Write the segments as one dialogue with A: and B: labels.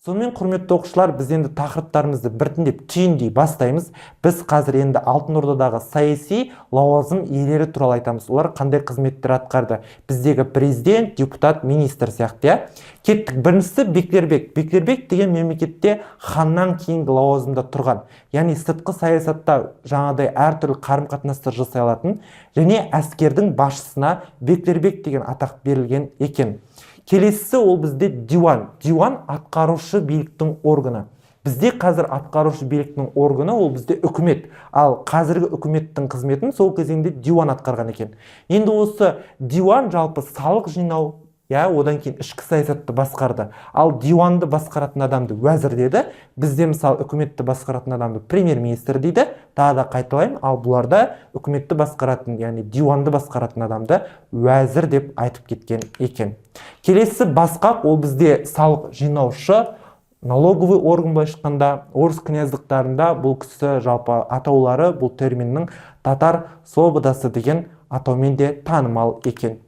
A: Сонымен құрметті оқушылар, біз енді тақырыптарымызды біртіндеп түйіндей бастаймыз. Біз қазір енді Алтын Ордадағы саяси лауазым иелері туралы айтамыз. Олар қандай қызметтер атқарды? Біздегі президент, депутат, министр сияқты. Кеттік. Біріншісі Беклербек. Беклербек деген мемлекетте ханнан кейінгі лауазымда тұрған. Яғни сыртқы саясатта жаңағыдай әртүрлі қарым-қатынастар жасай алатын және әскердің басшысына Беклербек деген атақ берілген екен. Келесісі ол бізде диван. Диван атқарушы биліктің органы. Бізде қазір атқарушы биліктің органы ол бізде үкімет. Ал қазіргі үкіметтің қызметін сол кезеңде диван атқарған екен. Енді осы диван жалпы салық жинау, одан кейін ішкі саясатты басқарды. Ал диванды басқаратын адамды уәзір деді. Бізде мысалы үкіметті басқаратын адамды премьер-министр дейді. Тағы да қайталаймын, ал бұларда үкіметті басқаратын, яғни диванды басқаратын адамды уәзір деп айтып кеткен екен. Келесі басқақ, ол бізде салық жинаушы, налоговый орган былайша айтқанда, орыс князьдықтарында бұл кісі жалпы атаулары бұл терминнің татар слободасы деген атаумен де танымал екен.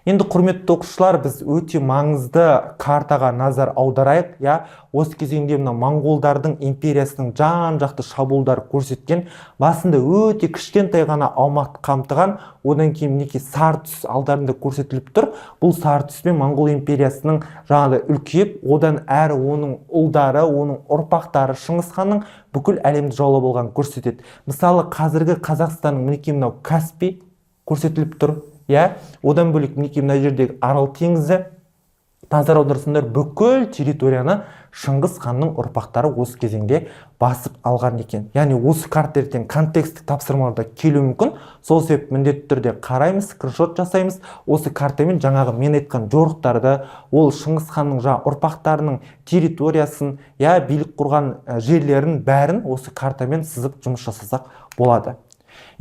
A: Енді құрметті оқушылар, біз өте маңызды картаға назар аударайық. Осы кезеңде моңғолдардың империясының жан-жақты шабуылдары көрсеткен, басында өте кішкентай ғана аумақты қамтыған, одан кейін мінекей сары түс алдарында көрсетіліп тұр. Бұл сары түспен моңғол империясының жаңағыдай үлкейіп, одан әрі оның ұлдары, оның ұрпақтары Шыңғыс ханның бүкіл әлемді жаулап болған көрсетеді. Мысалы, қазіргі Қазақстанның мінекей мынау Каспий көрсетіліп тұр. Одан бөлек мінекей мына жердегі Арал теңізі, назар аударсаңдар, бүкіл территорияны Шыңғыс ханның ұрпақтары осы кезеңде басып алған екен. Яғни осы карта ертең контекстік тапсырмаларда келуі мүмкін. Сол себеп міндетті түрде қараймыз, скриншот жасаймыз. Осы картамен жаңағы мен айтқан жорықтарды, ол Шыңғыс ханның ұрпақтарының территориясын, билік құрған жерлерін бәрін осы картамен сызып жұмыс жасасақ болады.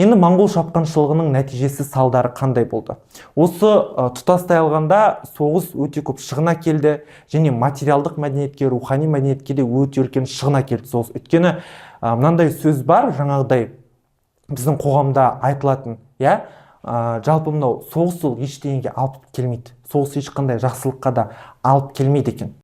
A: Енді моңғол шапқыншылығының нәтижесі салдары қандай болды? Осы тұтастай алғанда соғыс өте көп шығын әкелді және материалдық мәдениетке, рухани мәдениетке де өте үлкен шығын әкелді соғыс. Өйткені мынандай сөз бар, жаңағыдай біздің қоғамда айтылатын, жалпы мынау соғыс ол ештеңеге алып келмейді. Соғыс ешқандай жақсылыққа да алып келмейді екен.